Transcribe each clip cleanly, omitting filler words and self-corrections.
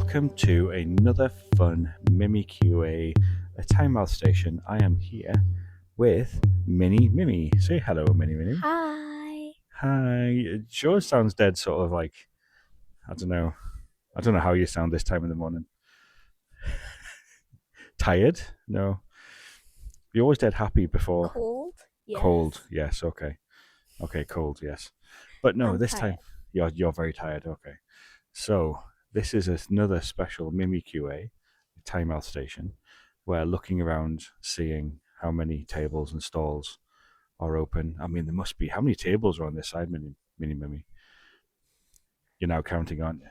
welcome to another fun MimiQA a timeout station. I am here with MiniMimi. Say hello, MiniMimi. Hi. Hi. It sure sounds dead, sort of like, I don't know. I don't know how you sound this time in the morning. Tired? No. You're always dead happy before. Cold? Yes. Cold? Yes. Okay. Okay. Cold? Yes. But no, I'm this tired. time you're very tired. Okay. So this is another special MimiQA timeout station. We're looking around, seeing how many tables and stalls are open. I mean, there must be how many tables are on this side, Mimi. You're now counting, aren't you?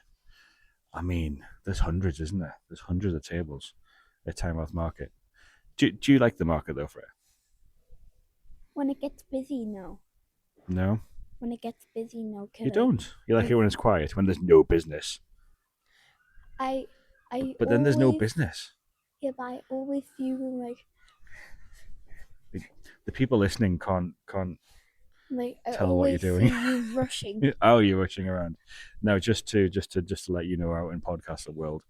I mean, there's hundreds, isn't there? There's hundreds of tables at Tynemouth Market. Do you like the market though, Freya? When it gets busy, no. No, When it gets busy, no. you don't. You like it when it's quiet, when there's no business. I But then there's no business. Yeah, but I always feel The people listening can't I tell what you're always doing. see you rushing. Oh, you're rushing around. No, just to let you know, out in podcast world,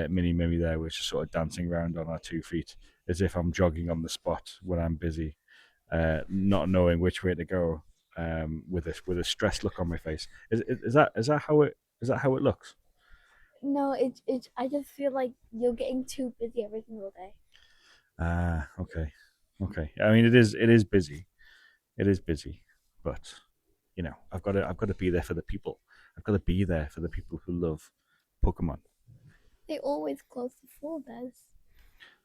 Mini Mimi there was just sort of dancing around on our 2 feet as if I'm jogging on the spot when I'm busy, not knowing which way to go, with a stressed look on my face. Is that how it looks? No, it. I just feel like you're getting too busy every single day. Ah, okay. I mean, it is busy. It is busy, but I've got to be there for the people. I've got to be there for the people who love Pokemon. They always close the folders.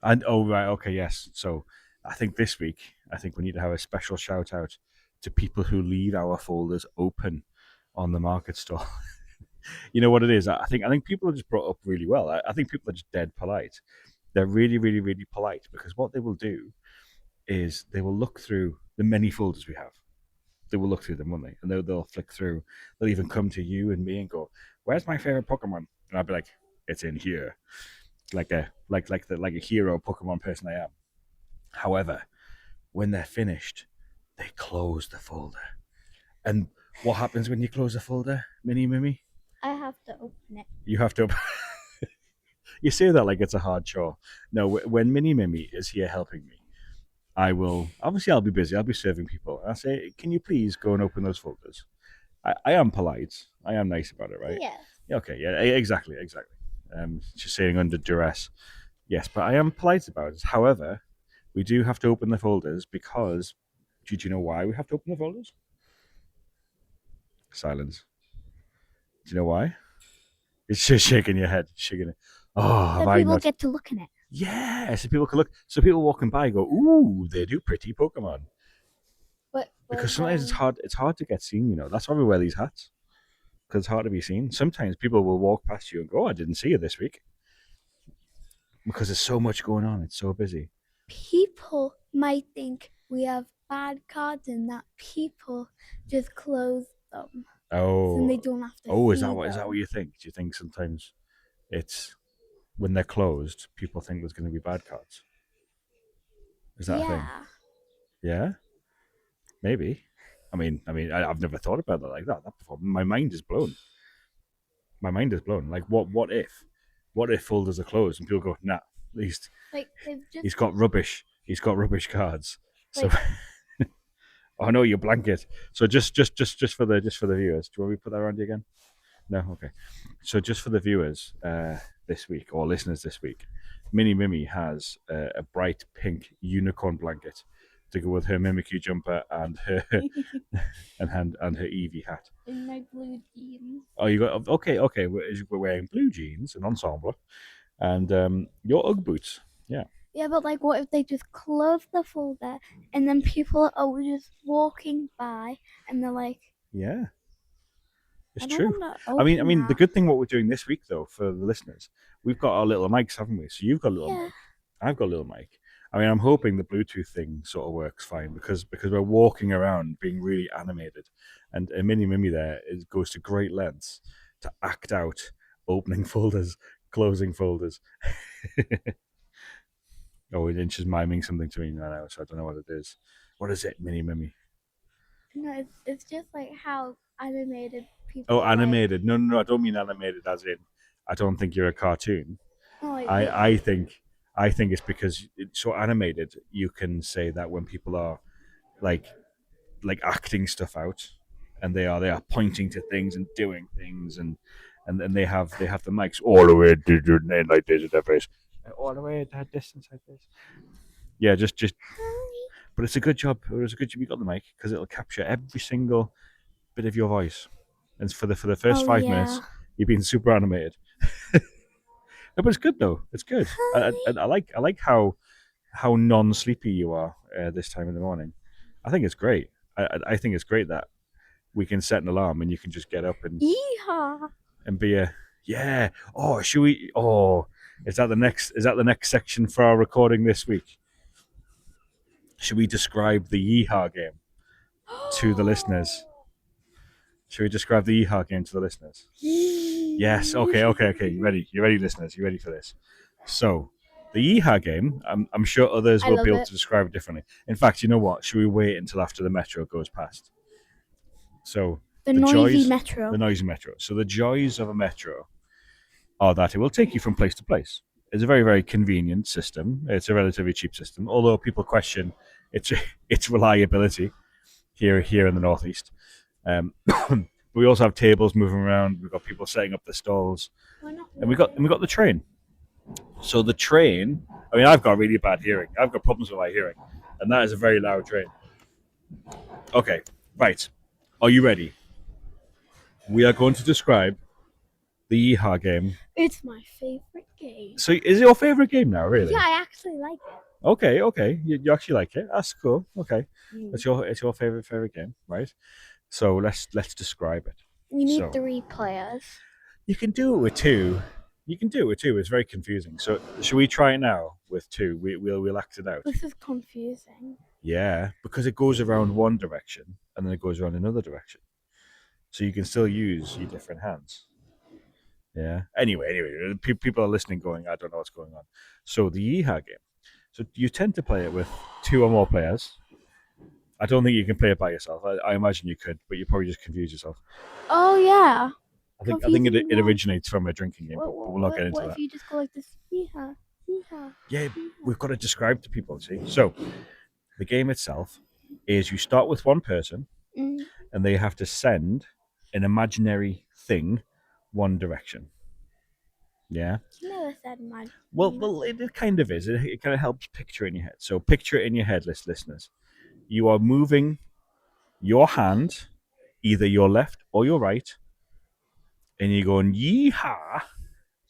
And oh right, okay, yes. So I think this week, I think we need to have a special shout out to people who leave our folders open on the market stall. You know what it is? I think people are just brought up really well. I think people are just dead polite. They're really, really, really polite because what they will do is they will look through the many folders we have. They will look through them, won't they? And they'll flick through. They'll even come to you and me and go, "Where's my favorite Pokemon?" And I'll be like, "It's in here." Like a hero Pokemon person I am. However, when they're finished, they close the folder. And what happens when you close a folder, Mini Mimi? I have to open it. You have to. You say that like it's a hard chore. No, when Mini Mimi is here helping me, I will. Obviously, I'll be busy. I'll be serving people. I say, "Can you please go and open those folders?" I am polite. I am nice about it, right? Yes. Okay. Yeah. Exactly. Exactly. Just saying under duress. Yes, but I am polite about it. However, we do have to open the folders because. Do you know why we have to open the folders? Silence. Do you know why? It's just shaking your head, shaking it. Oh, have So I people not? get to look in it. Yeah, so people can look. So people walking by go, "Ooh, they do pretty Pokemon." But Because sometimes it's hard. It's hard to get seen. That's why we wear these hats. Because it's hard to be seen. Sometimes people will walk past you and go, "Oh, I didn't see you this week," because there's so much going on. It's so busy. people might think we have bad cards and that people just close them. So they Oh, don't have to oh, see is that them. what you think? Do you think sometimes it's when they're closed, people think there's going to be bad cards? Is that a thing? Yeah. Yeah, maybe. I've never thought about that like that before. My mind is blown. My mind is blown. Like, what if? What if folders are closed and people go, "Nah, at least Like they've just he's got rubbish. He's got rubbish cards." So, like oh no, your blanket. So just for the viewers, do you want me to put that around you again? No, okay. So just for the viewers, this week or listeners this week, Mini Mimi has a bright pink unicorn blanket to go with her Mimikyu jumper and her and her Eevee hat. in my blue jeans. Oh, you got okay. We're wearing blue jeans, an ensemble, and your UGG boots. Yeah, Yeah, but like what if they just close the folder and then people are just walking by and they're like, yeah, it's I don't true. want to I mean, I open mean, the that. good thing what we're doing this week though for the listeners, we've got our little mics, haven't we? So you've got a little Yeah. mic, I've got a little mic. I mean, I'm hoping the Bluetooth thing sort of works fine because we're walking around being really animated, and Mini Mimi goes to great lengths to act out opening folders, closing folders. Oh, and she's miming something to me now, so I don't know what it is. What is it, Mini Mimi? No, it's just like how animated Oh, people like. animated. No, I don't mean animated as in I don't think you're a cartoon. Oh, I think it's because it's so animated. You can say that when people are like acting stuff out, and they are pointing to things and doing things, and they have the mics all the way like this at their face, all the way at that distance like this. Yeah, just. But it's a good job. It was a good job you got the mic because it'll capture every single bit of your voice. And for the first Oh, 5 minutes, yeah. you've been super animated. No, but it's good though. It's good. I like how non-sleepy you are this time in the morning. I think it's great. I think it's great that we can set an alarm and you can just get up Yeehaw! and be a yeah. Oh, should we? Oh, is that the next section for our recording this week? Should we describe the Yeehaw game to the listeners? Should we describe the Yeehaw game to the listeners? Yes. Okay. You ready? You ready, listeners? You ready for this? So, the Yeehaw game, I'm sure others I will be love able it. to describe it differently. In fact, you know what? Should we wait until after the metro goes past? So, The the noisy joys, metro. the noisy metro. So, the joys of a metro are that it will take you from place to place. It's a very, very convenient system. It's a relatively cheap system, although people question its its reliability here in the northeast. We also have tables moving around. We've got people setting up the stalls, and we got the train. So the train. I mean, I've got really bad hearing. I've got problems with my hearing, and that is a very loud train. Okay, right. Are you ready? We are going to describe the Yeehaw game. It's my favorite game. So, is it your favorite game now? Really? Yeah, I actually like it. Okay. You actually like it. That's cool. Okay, it's your favorite game, right? So let's describe it. You need So 3 players. you can do it with two. You can do it with two. It's very confusing. So should we try it now with two? We'll act it out. This is confusing. Yeah, because it goes around one direction and then it goes around another direction. So you can still use your different hands. Yeah. Anyway, people are listening, going, I don't know what's going on. So the Yeehaw game. So you tend to play it with 2 or more players. I don't think you can play it by yourself. I imagine you could, but you probably just confuse yourself. Oh, yeah. I think it originates from a drinking game, but we'll not get into What that. if you just go like this? Yeehaw, yeehaw. Yeah, we've got to describe to people. See, so the game itself is you start with one person, and they have to send an imaginary thing one direction. Yeah. You never said mine. Well, it kind of is. It kind of helps picture in your head. So picture it in your head, listeners. You are moving your hand, either your left or your right, and you're going yeehaw,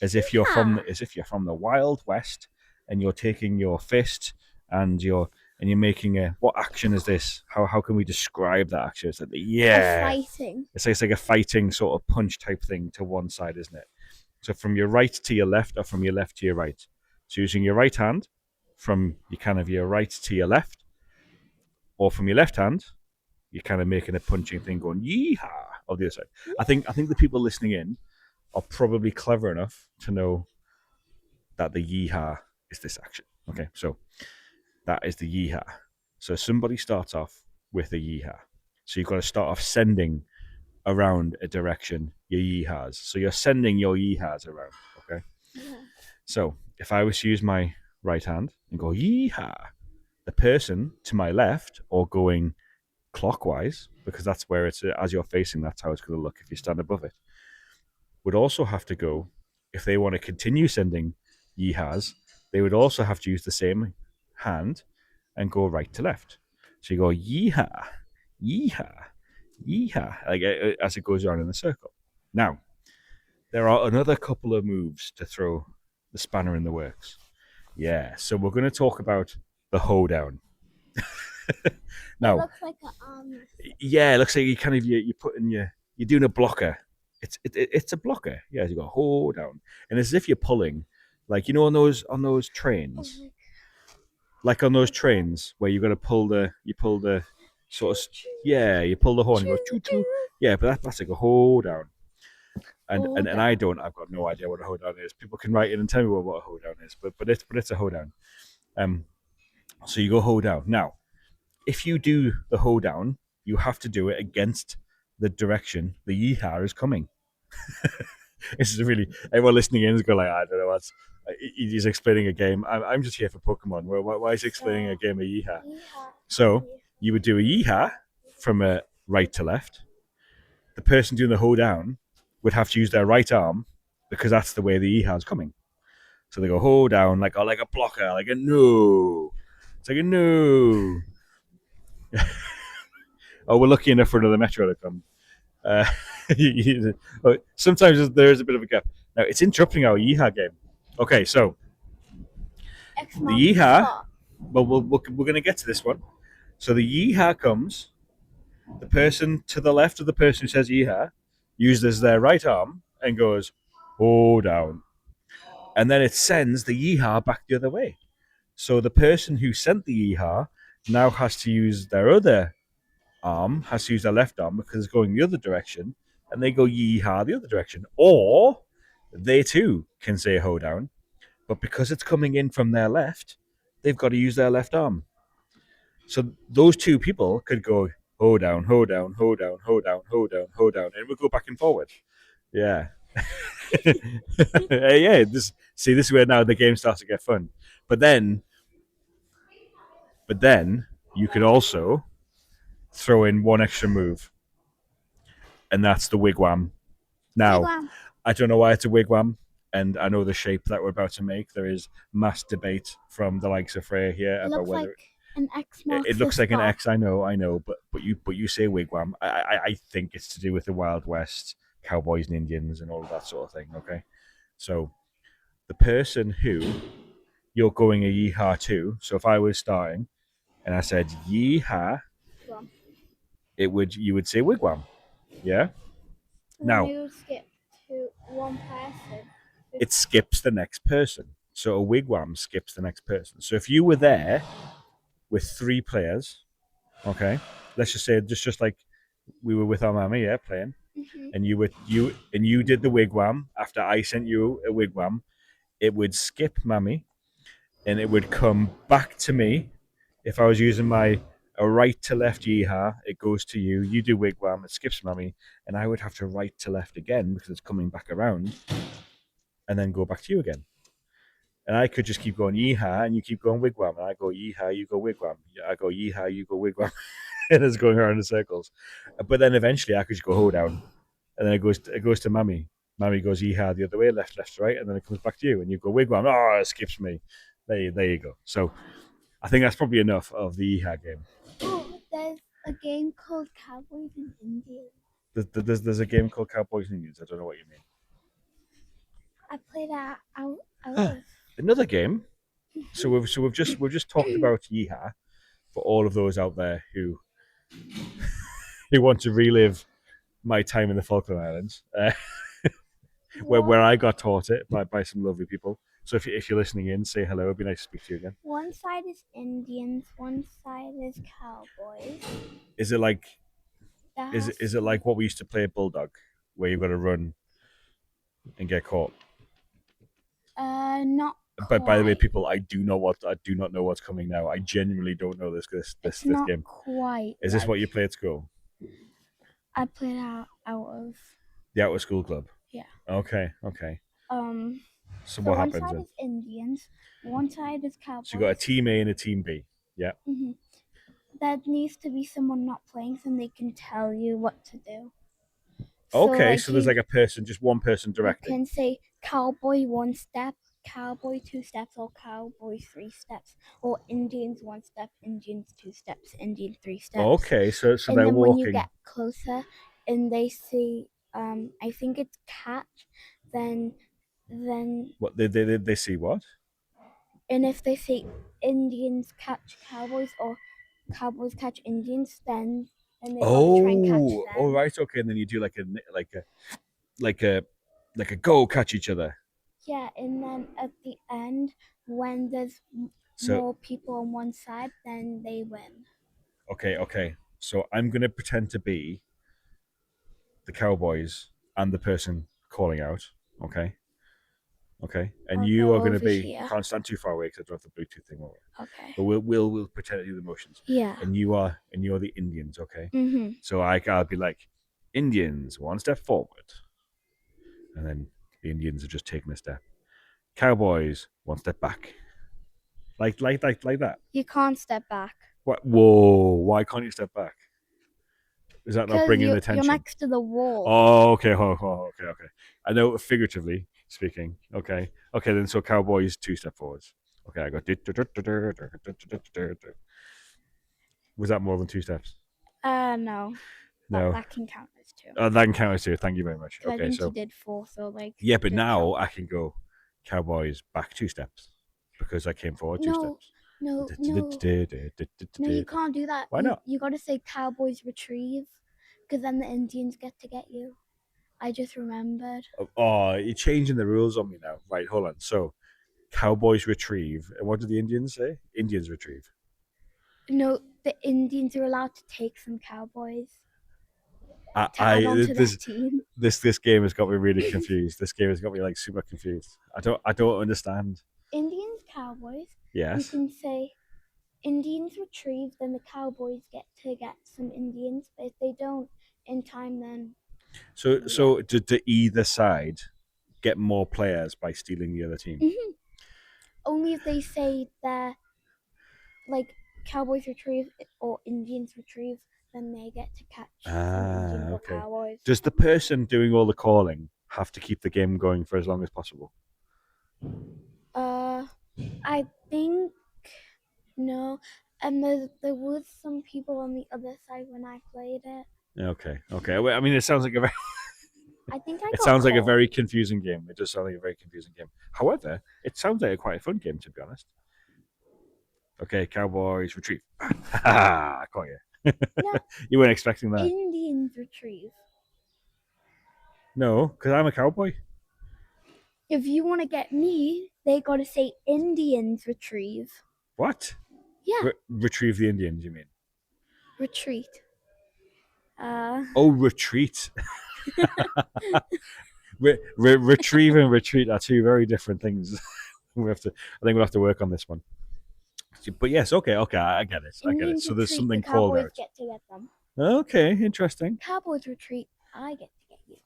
as if you're from the Wild West, and you're taking your fist and you're making a what action is this? How can we describe that action? It's like Fighting. It's like a fighting sort of punch type thing to one side, isn't it? So from your right to your left, or from your left to your right. So using your right hand from your right to your left, or from your left hand, you're kind of making a punching thing going yeehaw on the other side. I think the people listening in are probably clever enough to know that the yeehaw is this action. Okay, so that is the yeehaw. So somebody starts off with a yeehaw. So you've got to start off sending around a direction your yeehaws. So you're sending your yeehaws around. Okay. Yeah. So if I was to use my right hand and go yeehaw, the person to my left, or going clockwise, because that's where it's as you're facing, that's how it's going to look if you stand above it, would also have to go, if they want to continue sending yeehaws, they would also have to use the same hand and go right to left. So you go yeehaw, yeehaw, yeehaw, like as it goes around in a circle. Now, there are another couple of moves to throw the spanner in the works. Yeah, so we're going to talk about the hoedown. Now, it looks like an arm. Yeah, it looks like you're doing a blocker. It's a blocker. Yeah, you got hold down, and it's as if you're pulling, like on those trains, like on those trains where you got to pull the sort of you pull the horn and you go choo choo. Yeah, but that's like a hold down. And I've got no idea what a hold down is. People can write in and tell me what a hold down is, but it's a hold down. So you go hold down. Now, if you do the hold down, you have to do it against the direction the yeehaw is coming. This is really everyone listening in is going like, I don't know what's. He's explaining a game. I'm just here for Pokemon. Why is he explaining a game of Yeehaa? Yeehaw. So you would do a Yeehaa from right to left. The person doing the hold down would have to use their right arm because that's the way the Yeehaw is coming. So they go hold down like a blocker, like a no. It's like a no. Oh, we're lucky enough for another Metro to come. Uh, sometimes there is a bit of a gap. Now it's interrupting our Yeehaw game. Okay, so the Yeehaw. Well, we're going to get to this one. So the Yeehaw comes. The person to the left of the person who says Yeehaw uses their right arm and goes, oh, down. And then it sends the Yeehaw back the other way. So the person who sent the Yeehaw now has to use their other arm, has to use their left arm because it's going the other direction, and they go Yeehaw the other direction. Or they too can say ho down, but because it's coming in from their left, they've got to use their left arm. So those two people could go ho down, ho down, ho down, ho down, ho down, ho down, and we'll go back and forward. Yeah. Yeah, this is where now the game starts to get fun. But then you could also throw in one extra move, and that's the wigwam. Now, Wigwam. I don't know why it's a wigwam, and I know the shape that we're about to make. There is mass debate from the likes of Freya here It about looks whether like an X marks it looks the like an spot. X. I know, but you say wigwam. I think it's to do with the Wild West, cowboys and Indians, and all of that sort of thing. Okay, so the person who you're going a yeehaw to. So if I was starting and I said yeehaw, Wigwam. you would say wigwam. Yeah. And Now then you skip to one person. it skips the next person. So a wigwam skips the next person. So if you were there with three players, okay, let's just say just like we were with our mammy, yeah, playing, and you did the wigwam after I sent you a wigwam, it would skip mammy and it would come back to me. If I was using my a right to left yeehaw, it goes to you. You do wigwam, it skips mammy, and I would have to right to left again because it's coming back around, and then go back to you again. And I could just keep going yeehaw, and you keep going wigwam, and I go yeehaw, you go wigwam. I go yeehaw, you go wigwam, and it's going around in circles. But then eventually, I could just go hold down, and then it goes to mammy. Mammy goes yeehaw the other way, left, left, right, and then it comes back to you, and you go wigwam. Oh, it skips me. There you go. So I think that's probably enough of the yeehaw game. Oh, there's a game called Cowboys and Indians. There's a game called Cowboys and Indians. I don't know what you mean. I played that out Another game. So we've just talked about Yeehaw for all of those out there who want to relive my time in the Falkland Islands, where I got taught it by some lovely people. So if you're listening in, say hello. It'd be nice to speak to you again. One side is Indians, one side is Cowboys. Is it like is it like what we used to play at Bulldog, where you've got to run and get caught? Not. But by the way, people, I do not know what's coming now. I genuinely don't know this not game. Quite. Is this what you play at school? I played out of the out of school club. Yeah. Okay. So what one happens side then? is Indians, one side is Cowboys. So you got a team A and a team B. Yeah. There needs to be someone not playing, so they can tell you what to do. Okay, so there's like a person, just one person directing. You can say cowboy 1 step, cowboy 2 steps, or cowboy 3 steps, or Indians 1 step, Indians 2 steps, Indian 3 steps. Okay, so and they're then walking. When you get closer and they see, I think it's catch, then what they see what? And if they see Indians catch cowboys or cowboys catch Indians, then they gotta try and catch them. Oh, right, okay, and then you do like a go catch each other. Yeah, and then at the end, when there's more people on one side, then they win. Okay. So I'm gonna pretend to be the Cowboys and the person calling out. Okay. And I'll you go are going to over be. here. Can't stand too far away because I don't have the Bluetooth thing over. Okay. But we'll pretend to do the motions. Yeah. And you're the Indians. Okay. So I'll be like, Indians 1 step forward, and then the Indians are just taking a step. Cowboys one step back, like that. You can't step back What? Whoa! Why can't you step back? Is that not because bringing the you're tension? next to the wall. Oh, okay. Okay. I know figuratively speaking. Okay. Then so Cowboys two step forwards. Okay, I got. Was that more than two steps? No, No. that can count as two. That can count as two. Thank you very much. Because I Okay, think you so did four, so like yeah, you but did now help. I can go Cowboys back two steps because I came forward two No, steps. no, no, no. You can't do that. Why not? You got to say Cowboys retrieve, because then the Indians get to get you. I just remembered. Oh, you're changing the rules on me now. Right, hold on. So Cowboys retrieve. And what did the Indians say? Indians retrieve. No, the Indians are allowed to take some Cowboys to add on I to their team. this game has got me really confused. This game has got me like super confused. I don't understand. Indians, Cowboys. You Yes. can say Indians retrieve, then the Cowboys get to get some Indians. But if they don't in time, then yeah. So to either side get more players by stealing the other team. Only if they say they're like Cowboys retrieve or Indians retrieve, then they get to catch some Indians or Okay. Cowboys. Does the person doing all the calling have to keep the game going for as long as possible? I think no. And there was some people on the other side when I played it. Okay. Well, I mean, it sounds like a very, I think I it got sounds like a caught. very confusing game. It does sound like a very confusing game. However, it sounds like a quite a fun game to be honest. Okay, Cowboys retrieve. I caught you. No, You weren't expecting that. Indians retrieve. No, because I'm a cowboy. If you want to get me, they got to say Indians retrieve. What? Yeah, Retrieve the Indians, you mean? retreat. Oh, retreat. Retrieve and retreat are two very different things. We have to. I think we'll have to work on this one. But yes, okay, I get it. I get it. Indians So there's retreat. The something called Cowboys out. get to get them. Okay, interesting. Cowboys retreat. I get to get you.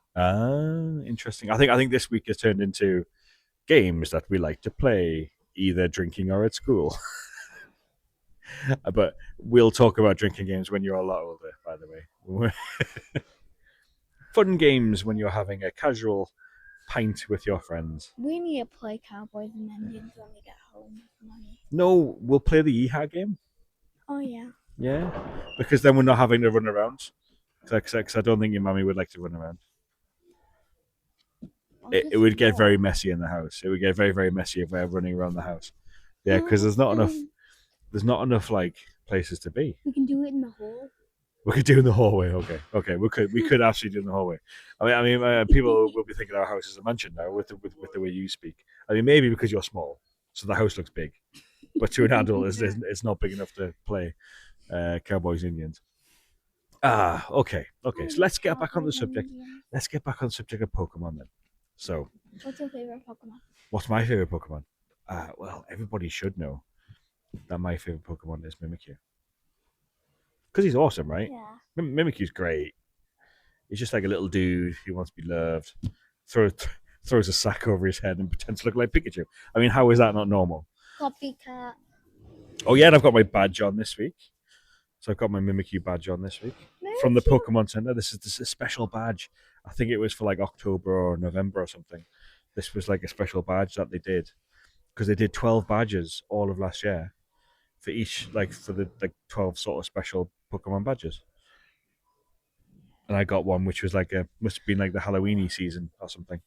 Interesting. I think this week has turned into games that we like to play, either drinking or at school. But we'll talk about drinking games when you're a lot older. By the way, fun games when you're having a casual pint with your friends. We need to play Cowboys and Indians when we get home with money. No, we'll play the Yeehaa game. Oh yeah. Yeah, because then we're not having to run around. Because I don't think your mummy would like to run around. It would get very messy in the house. It would get very, very messy if we're running around the house. Yeah, because there's not enough. There's not enough like places to be. We can do it in the hall. We could do it in the hallway. Okay. We could actually do it in the hallway. People will be thinking our house is a mansion now with the way you speak. I mean, maybe because you're small, so the house looks big, but to an adult, it's not big enough to play Cowboys Indians. Okay. So let's get back on the subject. Let's get back on the subject of Pokemon then. So, what's your favorite Pokemon? what's my favorite Pokemon? Well, everybody should know that my favorite Pokemon is Mimikyu because he's awesome, right? Yeah. Mimikyu's great. He's just like a little dude who wants to be loved. Throws a sack over his head and pretends to look like Pikachu. I mean, how is that not normal? Copycat. Oh yeah, and I've got my badge on this week. So I've got my Mimikyu badge on this week from the Pokemon Center. This is a special badge. I think it was for like October or November or something. This was like a special badge that they did because they did 12 badges all of last year for each, like for the like 12 sort of special Pokemon badges. And I got one which was like must have been like the Halloweeny season or something.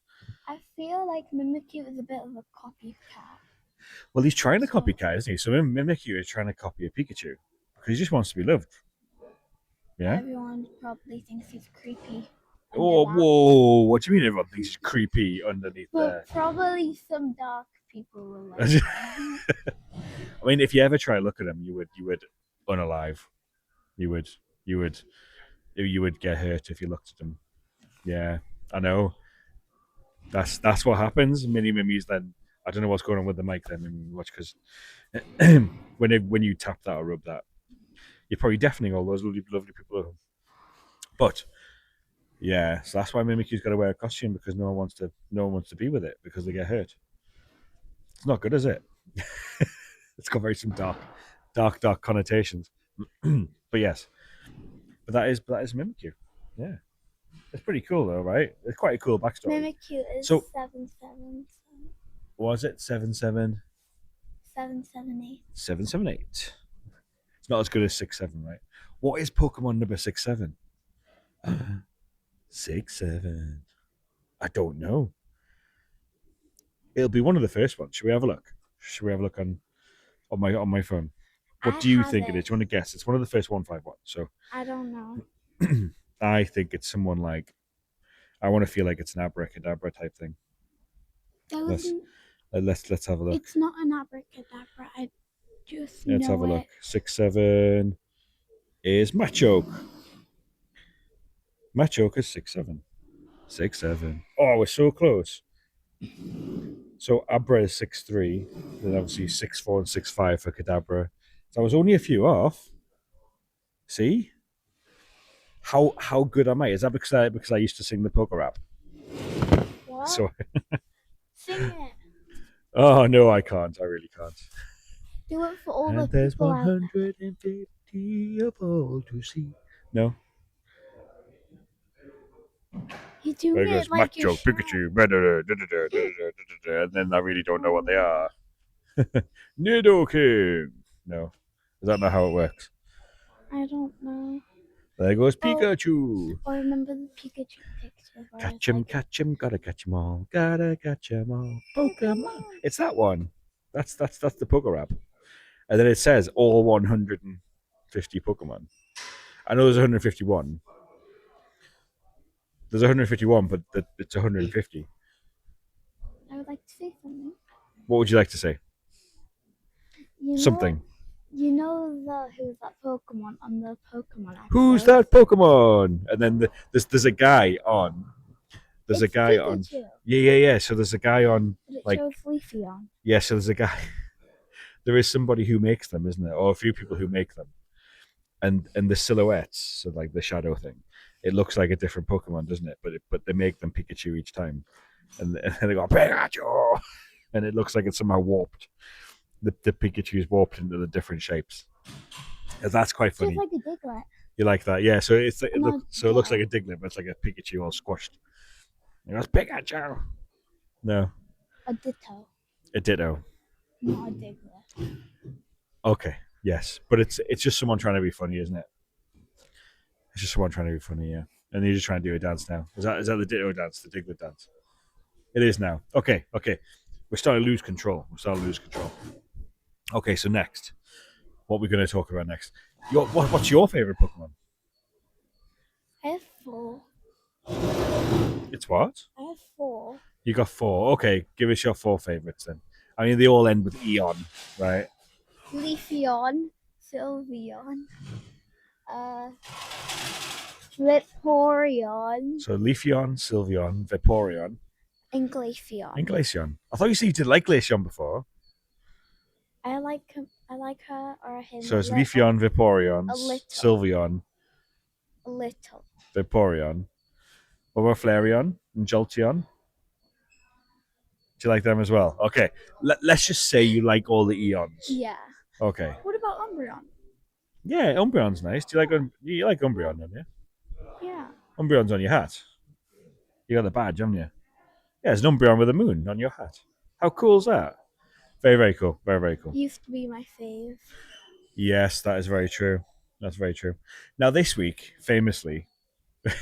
I feel like Mimikyu is a bit of a copycat. Well, he's trying to copycat, isn't he? So Mimikyu is trying to copy a Pikachu because he just wants to be loved. Yeah. Everyone probably thinks he's creepy. Whoa! What do you mean everyone thinks he's creepy underneath there? Probably some dark people will like him. I mean, if you ever try to look at him, you would unalive. You would get hurt if you looked at him. Yeah, I know. That's what happens. MiniMimi's then. I don't know what's going on with the mic then. Watch because when you tap that or rub that, you're probably deafening all those lovely people at home. But Yeah, so that's why Mimikyu's got to wear a costume, because no one wants to be with it because they get hurt. It's not good, is it? It's got very some dark connotations. But yes, but that is Mimikyu. Yeah, it's pretty cool though, right? It's quite a cool backstory. MimiQ is So 777. was it 7-7? 778. 7-7-8. It's not as good as 6-7, right? What is Pokemon number 6-7? 6-7. I don't know. It'll be one of the first ones. Should we have a look? Should we have a look on my phone? What I do you have think it is? it. Do you want to guess? It's one of the first 151. So I don't know. I think it's someone like, I want to feel like it's an abracadabra type thing. That Let's wasn't. let's have a look. It's not an abracadabra. I just Let's know have a look. it. 6-7 is Machoke. Machoke is 6-7. 6-7. Oh, we're so close. So Abra is 6-3. Then obviously 6-4 and 6-5 for Kadabra. So I was only a few off. See? How good am I? Is that because I used to sing the poker rap? What? So Sing it. oh no, I can't. I really can't. Do it for all the And there's people out there. 150 of all to see. No. You're doing There it goes like you're Macho, shy. Pikachu, and then I really don't know what they are. Nidoking. No. Is that not how it works? I don't know. There goes Oh. Pikachu. I remember the Pikachu picture. Catch him, gotta catch 'em all, gotta catch 'em all. Pokemon. It's that one. That's the poker rap. And then it says all 150 Pokemon. I know there's 151. There's 151, but it's 150. I would like to say something. What would you like to say? You know, Something. You know who's that Pokemon on the Pokemon episode? Who's that Pokemon? And then there's a guy on. There's a It's guy Pikachu. on. Yeah. So there's a guy on. But it Like, shows Leafy on. yeah, so there's a guy. There is somebody who makes them, isn't there? Or a few people who make them. And the silhouettes, so like the shadow thing, it looks like a different Pokemon, doesn't it? But they make them Pikachu each time, and they go Pikachu, and it looks like it's somehow warped. The Pikachu's warped into the different shapes. And that's quite funny. It's like a Diglett. You like that? Yeah. So it looks yeah. like a Diglett, but it's like a Pikachu all squashed. It goes Pikachu. No, A Ditto. a Ditto. Not a Diglett. Okay. Yes, but it's just someone trying to be funny, isn't it? It's just someone trying to be funny, yeah. And you're just trying to do a dance now. Is that the Ditto dance, the Diglett dance? It is now. Okay. We're starting to lose control. Okay, so next, what we're going to talk about next? What's your favorite Pokemon? I have 4. It's what? I have 4. You got 4. Okay, give us your 4 favorites then. I mean, they all end with Eon, right? Leafeon, Sylveon, Vaporeon, So Leafeon, Sylveon, Vaporeon, and Glaceon. and Glaceon. I thought you said you did like Glaceon before. I like her or him. So it's a little. Leafeon, Vaporeon, A little. Sylveon, A little. Vaporeon. What about Flareon and Jolteon? Do you like them as well? Okay, let's just say you like all the Eons. Yeah. Okay. What about Umbreon? Yeah, Umbreon's nice. Do you like Umbreon, don't you? Yeah. Umbreon's on your hat. You got the badge, haven't you? Yeah, it's an Umbreon with a moon on your hat. How cool is that? Very, very cool. Very, very cool. Used to be my fave. Yes, that is very true. That's very true. Now, this week, famously, I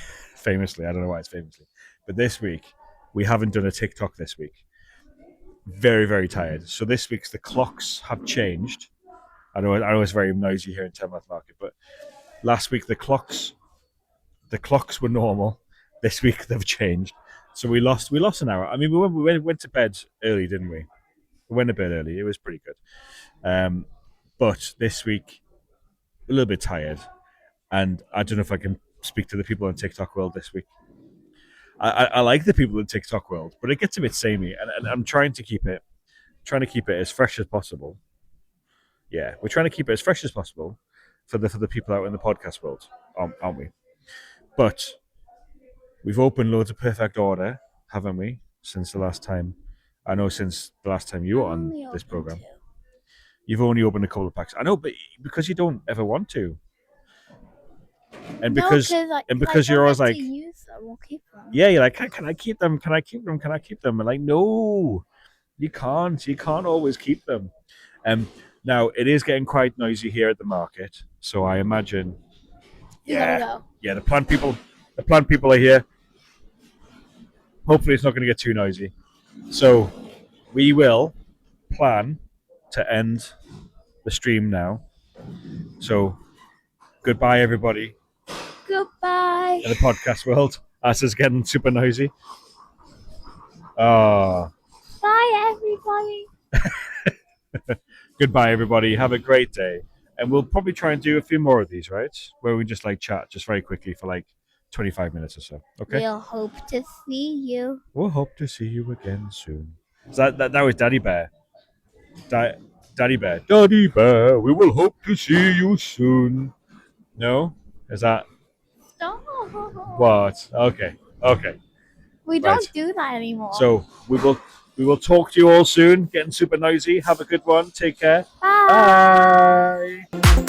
don't know why it's famously, but this week, we haven't done a TikTok this week. Very, very tired. So this week's the clocks have changed. I know it's very noisy here in Tenmouth Market, but last week the clocks were normal. This week they've changed, so we lost an hour. I mean, we went to bed early, didn't we? We went to bed early. It was pretty good. But this week a little bit tired, and I don't know if I can speak to the people in TikTok world this week. I like the people in TikTok world, but it gets a bit samey, and I'm trying to keep it as fresh as possible. Yeah, we're trying to keep it as fresh as possible for the people out in the podcast world, aren't we? But We've opened loads of perfect order, haven't we? Since the last time. I know since the last time you were on this program. You've only opened a couple of packs. I know, but because you don't ever want to. And because you're always like, use them or keep them. Yeah, you're like, can I keep them? Can I keep them? Can I keep them? And like, no, you can't. You can't always keep them. Now it is getting quite noisy here at the market, so I imagine. Go. Yeah, the plant people are here. Hopefully, it's not going to get too noisy. So we will plan to end the stream now. So goodbye, everybody. Goodbye. In the podcast world, as it's getting super noisy. Bye, everybody. Goodbye, everybody. Have a great day. And we'll probably try and do a few more of these, right? Where we just like chat just very quickly for like 25 minutes or so. Okay? We'll hope to see you. We'll hope to see you again soon. So that was Daddy Bear. Daddy Bear. Daddy Bear, we will hope to see you soon. No? Is that... Stop. What? Okay. We don't do that anymore. So we will talk to you all soon. Getting super noisy. Have a good one. Take care. Bye. Bye.